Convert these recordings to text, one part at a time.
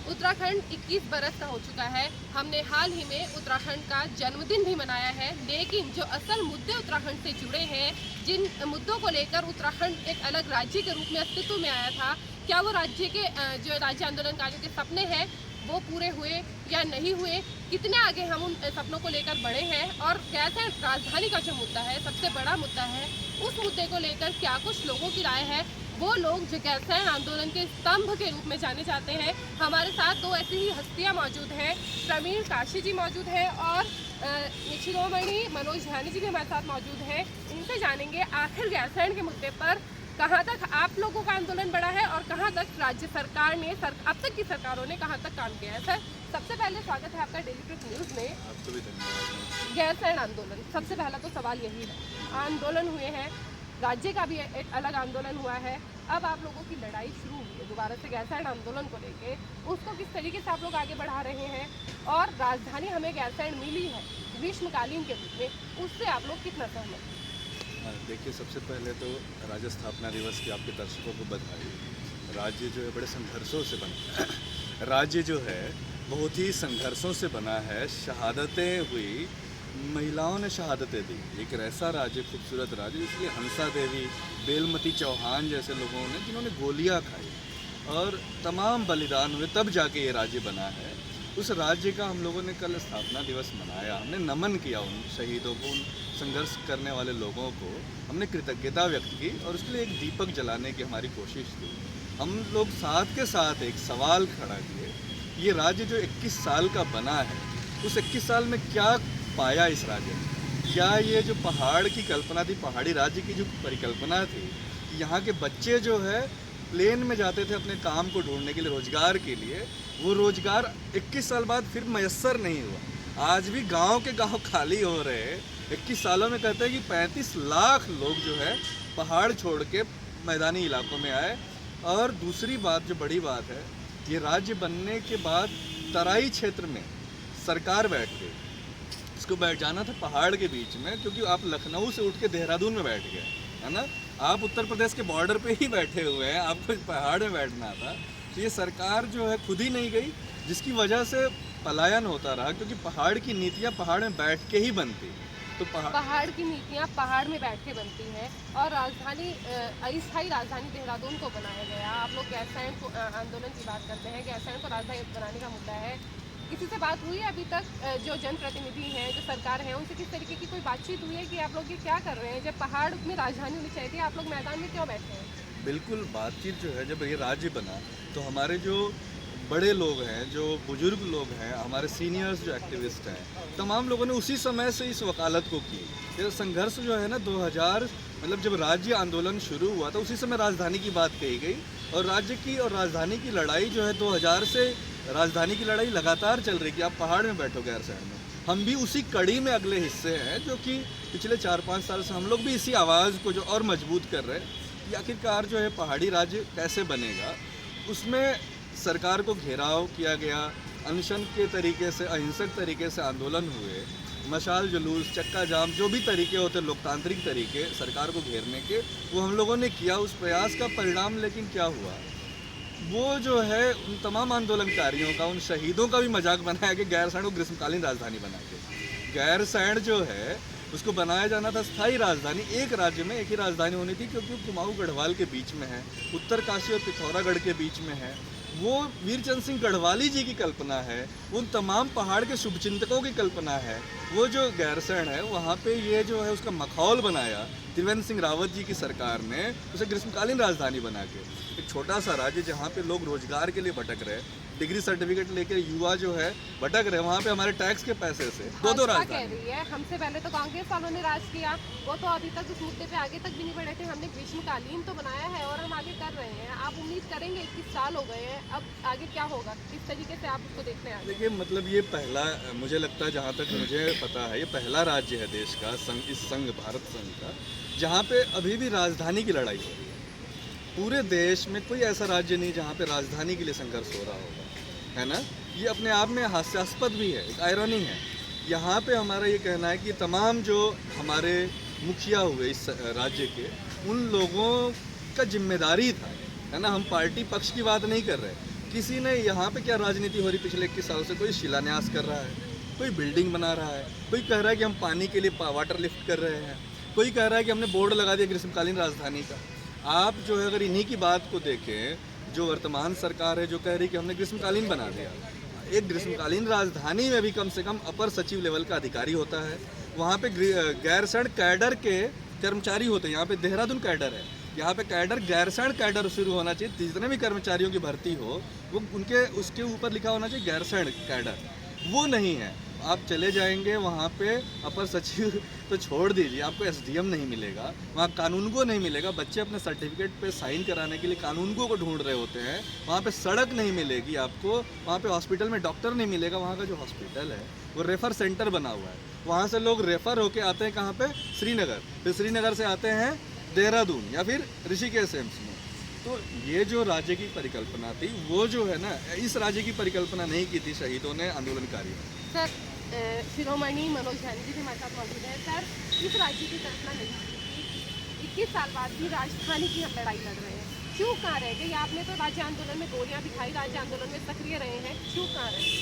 उत्तराखंड 21 बरस का हो चुका है। हमने हाल ही में उत्तराखंड का जन्मदिन भी मनाया है, लेकिन जो असल मुद्दे उत्तराखंड से जुड़े हैं, जिन मुद्दों को लेकर उत्तराखंड एक अलग राज्य के रूप में अस्तित्व में आया था, क्या वो राज्य के जो राज्य आंदोलनकारियों के सपने हैं वो पूरे हुए या नहीं हुए, कितने आगे हम उन सपनों को लेकर बढ़े हैं, और कैसे राजधानी का जो मुद्दा है, सबसे बड़ा मुद्दा है, उस मुद्दे को लेकर क्या कुछ लोगों की राय है। वो लोग जो गैरसैंण आंदोलन के स्तंभ के रूप में जाने जाते हैं। हमारे साथ दो ऐसी ही हस्तियां मौजूद हैं। प्रवीण काशी जी मौजूद हैं और शिरोमणि मनोज ध्यानी जी भी हमारे साथ मौजूद हैं। इनसे जानेंगे आखिर गैरसैंण के मुद्दे पर कहाँ तक आप लोगों का आंदोलन बढ़ा है और कहाँ तक राज्य सरकार ने अब तक की सरकारों ने कहाँ तक काम किया है। सर, सबसे पहले स्वागत है आपका डेली प्रेस न्यूज़ में। आपको भी धन्यवाद। गैरसैंण आंदोलन, सबसे पहला तो सवाल यही है, आंदोलन हुए हैं, राज्य का भी एक अलग आंदोलन हुआ है, अब आप लोगों की लड़ाई शुरू हुई है दोबारा से गैरसैंण आंदोलन को लेके, उसको किस तरीके से आप लोग आगे बढ़ा रहे हैं, और राजधानी हमें गैरसैंण मिली है ग्रीष्मकालीन के रूप में, उससे आप लोग कितना सहमत हैं? देखिए, सबसे पहले तो राज्य स्थापना दिवस की आपके दर्शकों को बधाई। राज्य जो है बड़े संघर्षों से बना है। राज्य जो है बहुत ही संघर्षों से बना है। शहादतें हुई, महिलाओं ने शहादतें दी। एक ऐसा राज्य, खूबसूरत राज्य, इसलिए हंसा देवी, बेलमती चौहान जैसे लोगों ने, जिन्होंने गोलियां खाई और तमाम बलिदान हुए, तब जाके ये राज्य बना है। उस राज्य का हम लोगों ने कल स्थापना दिवस मनाया। हमने नमन किया उन शहीदों को, उन संघर्ष करने वाले लोगों को। हमने कृतज्ञता व्यक्त की और उसके लिए एक दीपक जलाने की हमारी कोशिश की। हम लोग साथ के साथ एक सवाल खड़ा किए, ये राज्य जो 21 साल का बना है, उस 21 साल में क्या पाया इस राज्य ने? क्या ये जो पहाड़ की कल्पना थी, पहाड़ी राज्य की जो परिकल्पना थी कि यहाँ के बच्चे जो है प्लेन में जाते थे अपने काम को ढूंढने के लिए, रोजगार के लिए, वो रोजगार 21 साल बाद फिर मयस्सर नहीं हुआ। आज भी गांव के गांव खाली हो रहे हैं। 21 सालों में कहते हैं कि 35 लाख लोग जो है पहाड़ छोड़ के मैदानी इलाकों में आए। और दूसरी बात, जो बड़ी बात है, ये राज्य बनने के बाद तराई क्षेत्र में सरकार बैठ गई। इसको बैठ जाना था पहाड़ के बीच में, क्योंकि आप लखनऊ से उठ के देहरादून में बैठ गए, है ना। आप उत्तर प्रदेश के बॉर्डर पे ही बैठे हुए हैं, आपको पहाड़ में बैठना था। तो ये सरकार जो है खुद ही नहीं गई, जिसकी वजह से पलायन होता रहा, क्योंकि पहाड़ की नीतियाँ पहाड़ में बैठ के ही बनती। तो पहाड़ की नीतियाँ पहाड़ में बैठ के बनती हैं, और राजधानी अस्थायी राजधानी देहरादून को बनाया गया। आप लोग गैरसैंण को आंदोलन की बात करते हैं, गैरसैंण को राजधानी बनाने का मुद्दा है। किसी से बात हुई है अभी तक, जो जनप्रतिनिधि हैं, जो सरकार है, उनसे किस तरीके की कोई बातचीत हुई है कि आप लोग ये क्या कर रहे हैं? जब पहाड़ में राजधानी होनी चाहिए थी, आप लोग मैदान में क्यों बैठे हैं? बिल्कुल, बातचीत जो है, जब ये राज्य बना तो हमारे जो बड़े लोग हैं, जो बुजुर्ग लोग हैं, हमारे सीनियर्स जो एक्टिविस्ट हैं, तमाम लोगों ने उसी समय से इस वकालत को की। ये संघर्ष जो है ना, 2000 मतलब जब राज्य आंदोलन शुरू हुआ था, उसी समय राजधानी की बात कही गई। और राज्य की और राजधानी की लड़ाई जो है 2000 से राजधानी की लड़ाई लगातार चल रही कि आप पहाड़ में बैठो गैरसैंण में। हम भी उसी कड़ी में अगले हिस्से हैं, जो कि पिछले 4-5 साल से हम लोग भी इसी आवाज़ को जो और मजबूत कर रहे हैं कि आखिरकार जो है पहाड़ी राज्य कैसे बनेगा। उसमें सरकार को घेराव किया गया, अनशन के तरीके से, अहिंसक तरीके से आंदोलन हुए, मशाल जुलूस, चक्का जाम, जो भी तरीके होते लोकतांत्रिक तरीके सरकार को घेरने के, वो हम लोगों ने किया। उस प्रयास का परिणाम लेकिन क्या हुआ, वो जो है उन तमाम आंदोलनकारियों का, उन शहीदों का भी मजाक बनाया कि गैरसैंण को ग्रीष्मकालीन राजधानी बना के। गैरसैंण जो है उसको बनाया जाना था स्थायी राजधानी। एक राज्य में एक ही राजधानी होनी थी, क्योंकि कुमाऊं गढ़वाल के बीच में है, उत्तरकाशी और पिथौरागढ़ के बीच में है। वो वीरचंद सिंह गढ़वाली जी की कल्पना है, उन तमाम पहाड़ के शुभचिंतकों की कल्पना है। वो जो गैरसैंण है, वहाँ पे ये जो है उसका मखौल बनाया त्रिवेंद्र सिंह रावत जी की सरकार ने, उसे ग्रीष्मकालीन राजधानी बना के। एक छोटा सा राज्य जहाँ पे लोग रोजगार के लिए भटक रहे, डिग्री सर्टिफिकेट लेकर युवा जो है भटक रहे, वहाँ पे हमारे टैक्स के पैसे से दो राजधानी कह रही है। हमसे पहले तो कांग्रेस वालों ने राज किया, वो तो अभी तक इस मुद्दे पे आगे तक भी नहीं बढ़े थे। हमने ग्रीष्मकालीन तो बनाया है और हम आगे कर रहे हैं। आप उम्मीद करेंगे, 21 साल हो गए हैं, अब आगे क्या होगा, किस तरीके से आप उसको देखने आए? देखिए, मतलब ये पहला, मुझे लगता है, जहाँ तक मुझे पता है, ये पहला राज्य है देश का, इस संघ, भारत संघ का, जहाँ पे अभी भी राजधानी की लड़ाई हो रही है। पूरे देश में कोई ऐसा राज्य नहीं जहाँ पे राजधानी के लिए संघर्ष हो रहा होगा, है ना। ये अपने आप में हास्यास्पद भी है, एक आयरनी है। यहाँ पे हमारा ये कहना है कि तमाम जो हमारे मुखिया हुए इस राज्य के, उन लोगों का जिम्मेदारी था, है ना। हम पार्टी पक्ष की बात नहीं कर रहे, किसी ने यहाँ पे क्या राजनीति हो रही पिछले 21 साल से, कोई शिलान्यास कर रहा है, कोई बिल्डिंग बना रहा है, कोई कह रहा है कि हम पानी के लिए वाटर लिफ्ट कर रहे हैं, कोई कह रहा है कि हमने बोर्ड लगा दिया ग्रीष्मकालीन राजधानी का। आप जो है अगर इन्हीं की बात को देखें, जो वर्तमान सरकार है जो कह रही कि हमने ग्रीष्मकालीन बना दिया, एक ग्रीष्मकालीन राजधानी में भी कम से कम अपर सचिव लेवल का अधिकारी होता है, वहाँ पे गैरसैंण कैडर के कर्मचारी होते हैं। यहाँ पे देहरादून कैडर है, यहाँ पे कैडर गैरसैंण कैडर शुरू होना चाहिए। जितने भी कर्मचारियों की भर्ती हो वो उनके उसके ऊपर लिखा होना चाहिए गैरसैंण कैडर, वो नहीं है। आप चले जाएंगे वहाँ पे अपर सचिव तो छोड़ दीजिए, आपको एसडीएम नहीं मिलेगा, वहाँ कानूनगो नहीं मिलेगा। बच्चे अपने सर्टिफिकेट पे साइन कराने के लिए कानूनगो को ढूंढ रहे होते हैं, वहाँ पे सड़क नहीं मिलेगी आपको, वहाँ पे हॉस्पिटल में डॉक्टर नहीं मिलेगा। वहाँ का जो हॉस्पिटल है वो रेफ़र सेंटर बना हुआ है, वहाँ से लोग रेफ़र होके आते हैं कहाँ पे, श्रीनगर, फिर श्रीनगर से आते हैं देहरादून या फिर ऋषिकेश एम्स में। तो ये जो राज्य की परिकल्पना थी वो जो है ना, इस राज्य की परिकल्पना नहीं की थी शहीदों ने, आंदोलनकारियों ने। सर, शिरोमणि मनोज झा जी भी हमारे साथ मौजूद है। सर, इस राज्य की कल्पना नहीं की, 21 साल बाद भी राजधानी की हम लड़ाई लड़ रहे हैं, क्यों कहाँ रह गए? आपने तो राज्य आंदोलन में गोलियां दिखाई, राज्य आंदोलन में सक्रिय रहे हैं, क्यों कहाँ रह गए?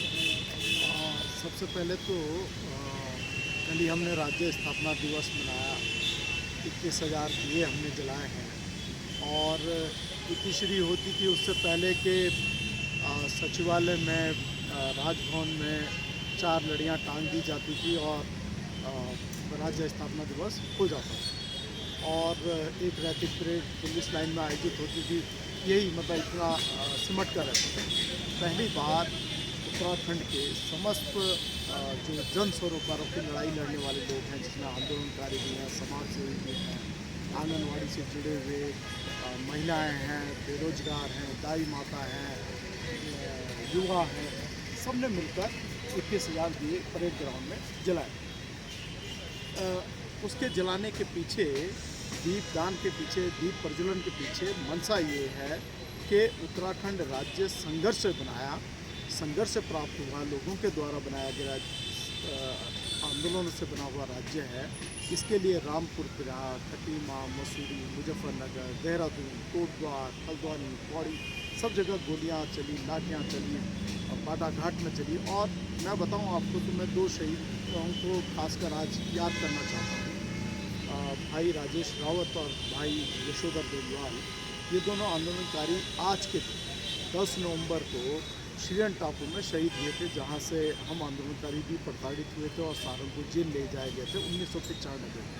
सबसे पहले तो कल ही हमने राज्य स्थापना दिवस मनाया, 21,000 दिए हमने जलाए हैं। और इतिश्री होती थी उससे पहले के सचिवालय में, राजभवन में 4 लड़ियाँ टांग दी जाती थी और राज्य स्थापना दिवस हो जाता था। और एक रैपिड परेड पुलिस लाइन में आयोजित होती थी, यही मतलब इतना सिमट कर रहता था। पहली बार उत्तराखंड के समस्त जो जन स्वरोकारों की लड़ाई लड़ने वाले लोग हैं, जिसमें आंदोलनकारी भी हैं, समाज सेवी भी हैं, आंगनवाड़ी से जुड़े हुए महिलाएं हैं, बेरोजगार हैं, दाई माता हैं, युवा हैं, सब ने मिलकर 21,000 दिए परेड ग्राउंड में जलाए। उसके जलाने के पीछे, दीपदान के पीछे, दीप प्रज्वलन के पीछे मंशा ये है कि उत्तराखंड राज्य संघर्ष से बनाया, संघर्ष से प्राप्त हुआ, लोगों के द्वारा बनाया गया आंदोलन से बना हुआ राज्य है। इसके लिए रामपुर, पिराक, खटीमा, मसूरी, मुजफ्फरनगर, देहरादून, कोटद्वार, हल्द्वानी, पौड़ी, सब जगह गोलियां चली, लाठियां चली, बाटाघाट में चली। और मैं बताऊं आपको तो मैं 2 शहीदों को खासकर आज याद करना चाहता हूं, भाई राजेश रावत और भाई यशोधर देववाल। ये दोनों आंदोलनकारी आज के दिन 10 नवंबर को श्रीरन टापू में शहीद हुए थे, जहाँ से हम आंदोलनकारी भी प्रताड़ित हुए थे और सहारनपुर जेल ले जाए गए थे 1995 में।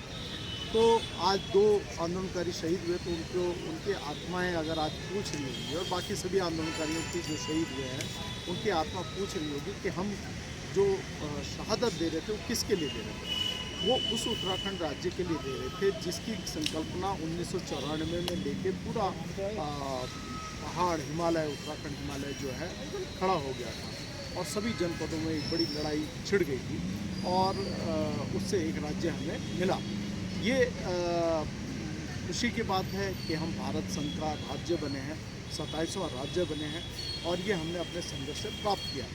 तो आज 2 आंदोलनकारी शहीद हुए, तो उनके आत्माएं अगर आज पूछ रही होंगी, और बाकी सभी आंदोलनकारियों की जो शहीद हुए हैं उनकी आत्मा पूछ रही होगी कि हम जो शहादत दे रहे थे वो किसके लिए दे रहे थे। वो उस उत्तराखंड राज्य के लिए दे रहे थे जिसकी संकल्पना 1994 में लेके पूरा पहाड़, हिमालय, उत्तराखंड हिमालय जो है खड़ा हो गया था और सभी जनपदों में एक बड़ी लड़ाई छिड़ गई थी और उससे एक राज्य हमें मिला। ये खुशी की बात है कि हम भारत संघ का राज्य बने हैं, 27वां राज्य बने हैं और ये हमने अपने संघर्ष से प्राप्त किया।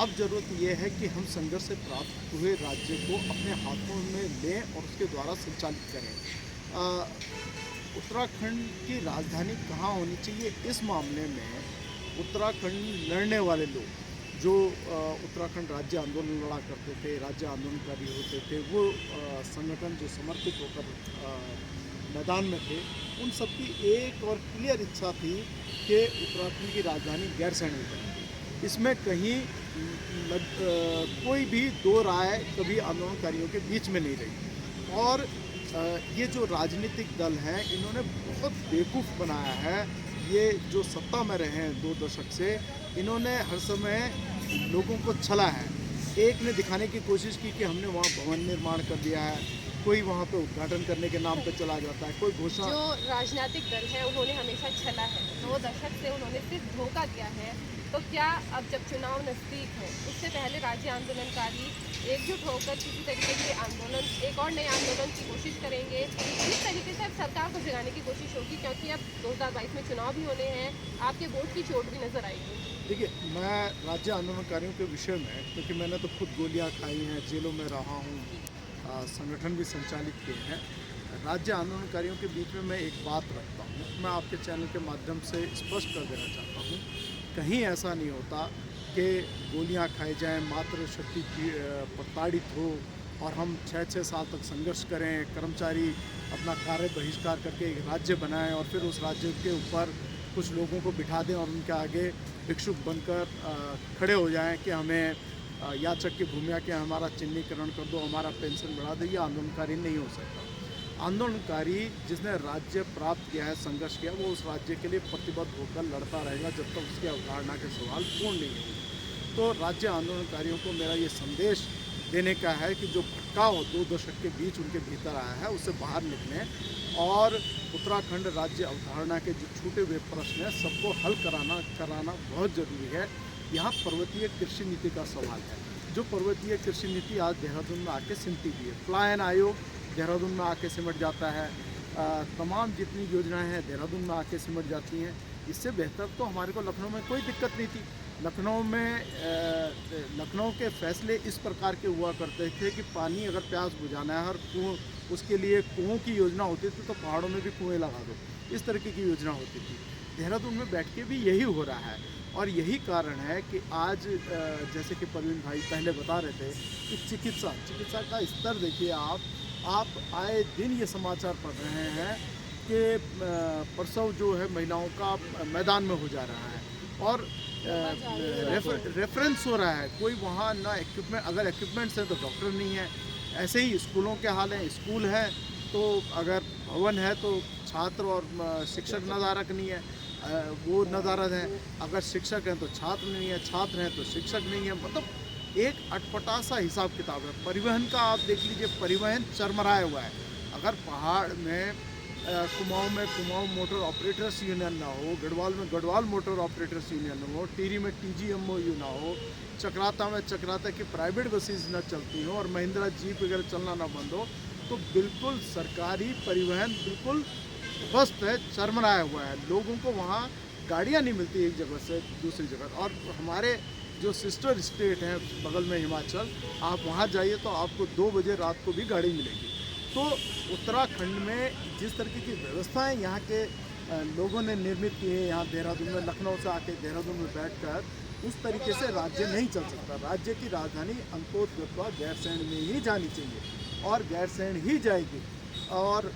अब ज़रूरत यह है कि हम संघर्ष से प्राप्त हुए राज्य को अपने हाथों में लें और उसके द्वारा संचालित करें। उत्तराखंड की राजधानी कहाँ होनी चाहिए, इस मामले में उत्तराखंड लड़ने वाले लोग जो उत्तराखंड राज्य आंदोलन लड़ा करते थे, राज्य आंदोलनकारी होते थे, वो संगठन जो समर्पित होकर मैदान में थे, उन सबकी एक और क्लियर इच्छा थी कि उत्तराखंड की राजधानी गैरसैंण बने। इसमें कहीं कोई भी दो राय कभी आंदोलनकारियों के बीच में नहीं रही। और ये जो राजनीतिक दल हैं इन्होंने बहुत बेवकूफ़ बनाया है। ये जो सत्ता में रहे हैं 2 दशक से, इन्होंने हर समय लोगों को छला है। एक ने दिखाने की कोशिश की कि हमने वहाँ भवन निर्माण कर दिया है, कोई वहाँ पे उद्घाटन करने के नाम पे चला जाता है, कोई घोषणा। जो राजनीतिक दल है उन्होंने हमेशा छला है, 2 दशक से उन्होंने सिर्फ धोखा दिया है। तो क्या अब जब चुनाव नज़दीक है, उससे पहले राज्य आंदोलनकारी एकजुट होकर किसी तरीके के आंदोलन, एक और नए आंदोलन की कोशिश करेंगे, इस तरीके से अब सरकार को जगाने की कोशिश होगी, क्योंकि अब 2022 में चुनाव भी होने हैं, आपके वोट की चोट भी नज़र आएगी। देखिए, मैं राज्य आंदोलनकारियों के विषय में, क्योंकि मैंने तो खुद गोलियां खाई हैं, जेलों में रहा हूं, संगठन भी संचालित किए हैं, राज्य आंदोलनकारियों के बीच में मैं एक बात रखता हूं, मैं आपके चैनल के माध्यम से स्पष्ट कर देना चाहता हूं कहीं ऐसा नहीं होता कि गोलियां खाई जाएं, मातृशक्ति प्रताड़ित हो और हम 6-6 साल तक संघर्ष करें, कर्मचारी अपना कार्य बहिष्कार करके एक राज्य बनाएं और फिर उस राज्य के ऊपर कुछ लोगों को बिठा दें और उनके आगे भिक्षुक बनकर खड़े हो जाएं कि हमें याचक की भूमिका के हमारा चिन्हीकरण कर दो, हमारा पेंशन बढ़ा दो। ये आंदोलनकारी नहीं हो सकता। आंदोलनकारी जिसने राज्य प्राप्त किया है, संघर्ष किया, वो उस राज्य के लिए प्रतिबद्ध होकर लड़ता रहेगा जब तक उसकी अवधारणा के सवाल पूर्ण नहीं होंगे। तो राज्य आंदोलनकारियों को मेरा ये संदेश देने का है कि जो भटकाव 2 दशक के बीच उनके भीतर आया है उससे बाहर निकलें और उत्तराखंड राज्य अवधारणा के जो छूटे हुए प्रश्न हैं सबको हल कराना बहुत ज़रूरी है। यहाँ पर्वतीय कृषि नीति का सवाल है। जो पर्वतीय कृषि नीति आज देहरादून में आके सिमटी हुई है। पलायन आयोग देहरादून में आके सिमट जाता है। तमाम जितनी योजनाएं हैं देहरादून में आके सिमट जाती हैं। इससे बेहतर तो हमारे को लखनऊ में कोई दिक्कत नहीं थी। लखनऊ के फैसले इस प्रकार के हुआ करते थे कि पानी अगर प्यास बुझाना है और कुएं, उसके लिए कुओं की योजना होती थी तो पहाड़ों में भी कुएं लगा दो, इस तरीके की योजना होती थी। देहरादून में बैठ के भी यही हो रहा है और यही कारण है कि आज जैसे कि परवीन भाई पहले बता रहे थे कि चिकित्सा का स्तर देखिए। आप आए दिन ये समाचार पढ़ रहे हैं कि प्रसव जो है महिलाओं का मैदान में हो जा रहा है और रेफरेंस हो रहा है। कोई वहाँ ना इक्विपमेंट, अगर इक्विपमेंट्स हैं तो डॉक्टर नहीं है। ऐसे ही स्कूलों के हाल हैं। स्कूल है तो अगर भवन है तो छात्र और शिक्षक नदारक नहीं है, वो नदारद हैं। अगर शिक्षक हैं तो छात्र नहीं है, छात्र हैं तो शिक्षक नहीं है। मतलब एक अटपटा सा हिसाब किताब है। परिवहन का आप देख लीजिए, परिवहन चरमराया हुआ है। अगर पहाड़ में कुमाऊं में कुमाऊं मोटर ऑपरेटर्स यूनियन ना हो, गढ़वाल में गढ़वाल मोटर ऑपरेटर्स यूनियन ना हो, टिहरी में TGMOU ना हो, चक्राता में चक्राता की प्राइवेट बसेस ना चलती हो और महिंद्रा जीप वगैरह चलना ना बंद हो, तो बिल्कुल सरकारी परिवहन बिल्कुल ध्वस्त है, चरमराया हुआ है। लोगों को वहाँ गाड़ियाँ नहीं मिलती एक जगह से दूसरी जगह। और हमारे जो सिस्टर स्टेट हैं बगल में हिमाचल, आप वहाँ जाइए तो आपको 2 बजे रात को भी गाड़ी मिलेगी। तो उत्तराखंड में जिस तरीके की व्यवस्थाएं यहाँ के लोगों ने निर्मित की है, यहाँ देहरादून में, लखनऊ से आके देहरादून में बैठकर, उस तरीके से राज्य नहीं चल सकता। राज्य की राजधानी अंतोतगत्वा गैरसैंण में ही जानी चाहिए और गैरसैंण ही जाएगी। और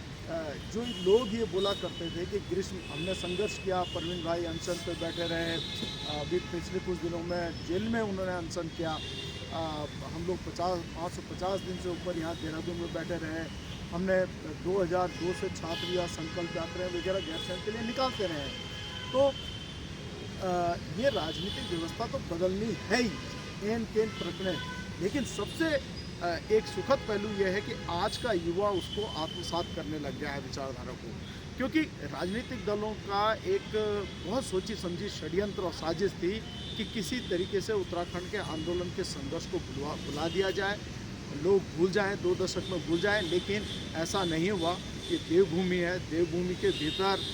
जो लोग ये बोला करते थे कि ग्रीष्म, हमने संघर्ष किया, परवीन भाई अनशन पर बैठे रहे, अभी पिछले कुछ दिनों में जेल में उन्होंने अनशन किया, हम लोग 550 दिन से ऊपर यहाँ देहरादून में बैठे रहे, हमने 2002 से छात्र या संकल्प यात्राएं वगैरह गैरसैंण के लिए निकालते रहे। तो ये राजनीतिक व्यवस्था तो बदलनी है ही, एन केन प्रकरण। लेकिन सबसे एक सुखद पहलू यह है कि आज का युवा उसको आत्मसात करने लग गया है, विचारधारा को। क्योंकि राजनीतिक दलों का एक बहुत सोची समझी षड्यंत्र और साजिश थी कि किसी तरीके से उत्तराखंड के आंदोलन के संघर्ष को भुला दिया जाए, लोग भूल जाएं, 2 दशक में भूल जाएं। लेकिन ऐसा नहीं हुआ। ये देवभूमि है, देवभूमि के भीतर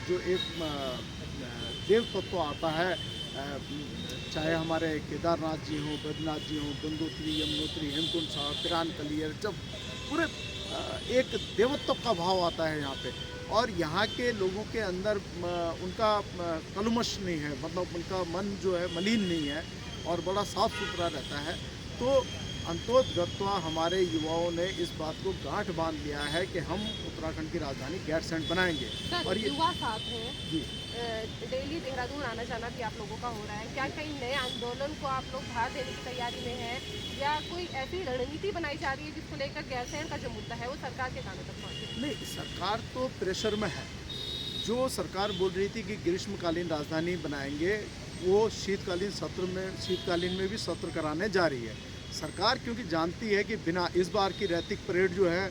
जो एक देव तत्व आता है, चाहे हमारे केदारनाथ जी हों, बद्रीनाथ जी हों, गंगोत्री, यमुनोत्री, हेमकुंड साहब, पिरानकलियर, जब पूरे एक देवत्व का भाव आता है यहाँ पे। और यहाँ के लोगों के अंदर उनका कलमश नहीं है, मतलब उनका मन जो है मलिन नहीं है और बड़ा साफ सुथरा रहता है। तो अंतोतगत्वा हमारे युवाओं ने इस बात को गांठ बांध लिया है कि हम उत्तराखंड की राजधानी गैरसैंण बनाएंगे। और ये युवा साथ हैं जी, डेली देहरादून आना जाना भी आप लोगों का हो रहा है। क्या कहीं नए आंदोलन को आप लोग भार देने की तैयारी में हैं या कोई ऐसी रणनीति बनाई जा रही है जिसको लेकर गैरसैंण का जो मुद्दा है वो सरकार के कानों तक पहुँचे? नहीं, सरकार तो प्रेशर में है। जो सरकार बोल रही थी कि ग्रीष्मकालीन राजधानी बनाएंगे, वो शीतकालीन में भी सत्र कराने जा रही है सरकार, क्योंकि जानती है कि बिना इस बार की रैतिक परेड जो है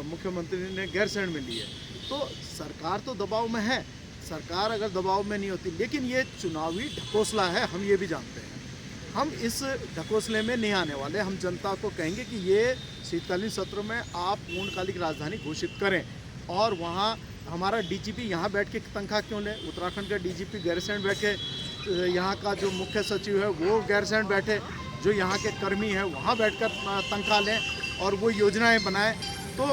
मुख्यमंत्री ने गैरसैंण में ली है। तो सरकार तो दबाव में है। सरकार अगर दबाव में नहीं होती, लेकिन ये चुनावी ढकोसला है, हम ये भी जानते हैं। हम इस ढकोसले में नहीं आने वाले। हम जनता को कहेंगे कि ये शीतकालीन सत्र में आप पूर्णकालिक राजधानी घोषित करें और वहाँ हमारा DGP यहाँ बैठ के तनख्वाह क्यों ले? उत्तराखंड का DGP गैरसैंण बैठे, यहाँ का जो मुख्य सचिव है वो गैरसैंण बैठे, जो यहाँ के कर्मी हैं वहाँ बैठकर तनख्वाह लें और वो योजनाएं बनाएं। तो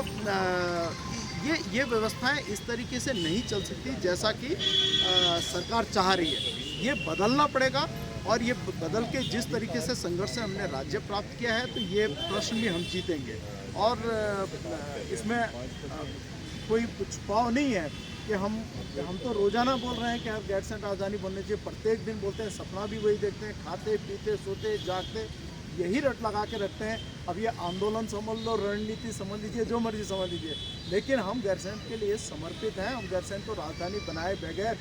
ये व्यवस्थाएं इस तरीके से नहीं चल सकती जैसा कि सरकार चाह रही है। ये बदलना पड़ेगा और ये बदल के जिस तरीके से संघर्ष से हमने राज्य प्राप्त किया है तो ये प्रश्न भी हम जीतेंगे। और इसमें कोई छुपाव नहीं है कि हम तो रोजाना बोल रहे हैं कि आप गैरसैंण राजधानी बननी चाहिए, प्रत्येक दिन बोलते हैं, सपना भी वही देखते हैं, खाते पीते सोते जागते यही रट लगा के रखते हैं। अब ये आंदोलन समझ लो, रणनीति समझ लीजिए, जो मर्जी समझ लीजिए, लेकिन हम गैरसैंण के लिए समर्पित हैं। हम गैरसैंण को राजधानी बनाए बगैर,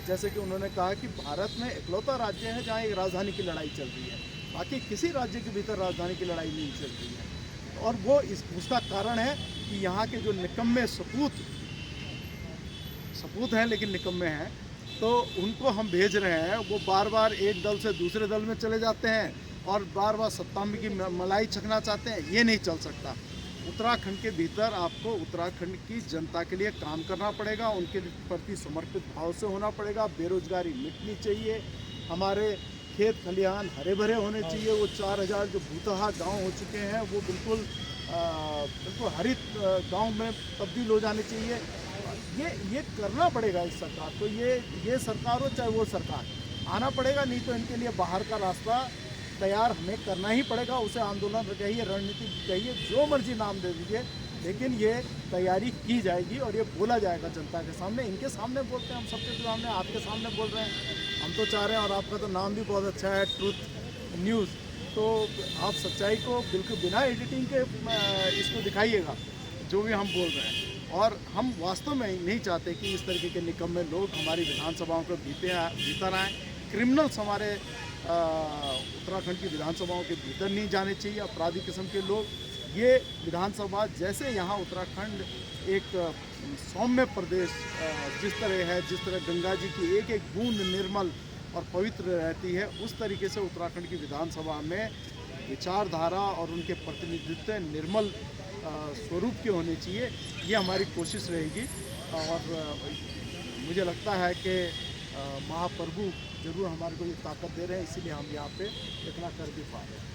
जैसे कि उन्होंने कहा कि भारत में इकलौता राज्य है जहाँ एक राजधानी की लड़ाई चल रही है, बाकी किसी राज्य के भीतर राजधानी की लड़ाई नहीं चल रही है। और वो उसका कारण है कि यहाँ के जो निकम्मे सपूत हैं लेकिन निकम्मे हैं, तो उनको हम भेज रहे हैं। वो बार बार एक दल से दूसरे दल में चले जाते हैं और बार बार सत्ता में की मलाई चखना चाहते हैं। ये नहीं चल सकता। उत्तराखंड के भीतर आपको उत्तराखंड की जनता के लिए काम करना पड़ेगा, उनके प्रति समर्पित भाव से होना पड़ेगा। बेरोजगारी मिटनी चाहिए, हमारे खेत खलिहान हरे भरे होने चाहिए। वो 4000 जो भूतहा गांव हो चुके हैं वो बिल्कुल हरित गांव में तब्दील हो जाने चाहिए। ये करना पड़ेगा इस सरकार को। ये सरकार हो चाहे वो सरकार, आना पड़ेगा, नहीं तो इनके लिए बाहर का रास्ता तैयार हमें करना ही पड़ेगा। उसे आंदोलन कहिए, रणनीति कहिए, जो मर्जी नाम दे दीजिए, लेकिन ये तैयारी की जाएगी और ये बोला जाएगा जनता के सामने। इनके सामने बोलते हैं, हम सबके सामने, आपके सामने बोल रहे हैं। हम तो चाह रहे हैं, और आपका तो नाम भी बहुत अच्छा है, ट्रुथ न्यूज़, तो आप सच्चाई को बिल्कुल बिना एडिटिंग के इसको दिखाइएगा जो भी हम बोल रहे हैं। और हम वास्तव में नहीं चाहते कि इस तरीके के निकम्मे लोग हमारी विधानसभाओं को भीतर आएँ। क्रिमिनल्स हमारे उत्तराखंड की विधानसभाओं के भीतर नहीं जाने चाहिए, अपराधी किस्म के लोग। ये विधानसभा जैसे यहाँ उत्तराखंड एक सौम्य प्रदेश जिस तरह है, जिस तरह गंगा जी की एक एक बूंद निर्मल और पवित्र रहती है, उस तरीके से उत्तराखंड की विधानसभा में विचारधारा और उनके प्रतिनिधित्व निर्मल स्वरूप के होने चाहिए। ये हमारी कोशिश रहेगी और मुझे लगता है कि महाप्रभु जरूर हमारे को ये ताकत दे रहे हैं, इसीलिए हम यहाँ पे इतना कर भी पा रहे हैं।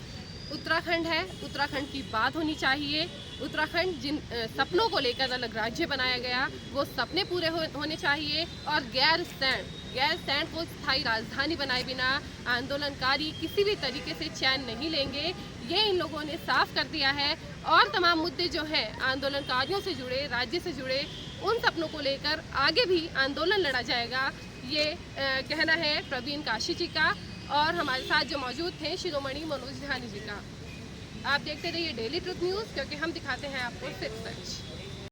उत्तराखंड है, उत्तराखंड की बात होनी चाहिए। उत्तराखंड जिन सपनों को लेकर अलग राज्य बनाया गया, वो सपने पूरे होने चाहिए। और गैरसैंण को स्थायी राजधानी बनाए बिना आंदोलनकारी किसी भी तरीके से चैन नहीं लेंगे, ये इन लोगों ने साफ कर दिया है। और तमाम मुद्दे जो हैं आंदोलनकारियों से जुड़े, राज्य से जुड़े, उन सपनों को लेकर आगे भी आंदोलन लड़ा जाएगा, ये कहना है प्रवीण काशी जी का। और हमारे साथ जो मौजूद थे शिरोमणि मनोज ध्यानी जी का। आप देखते रहिए डेली ट्रुथ न्यूज़, क्योंकि हम दिखाते हैं आपको सिर्फ सच।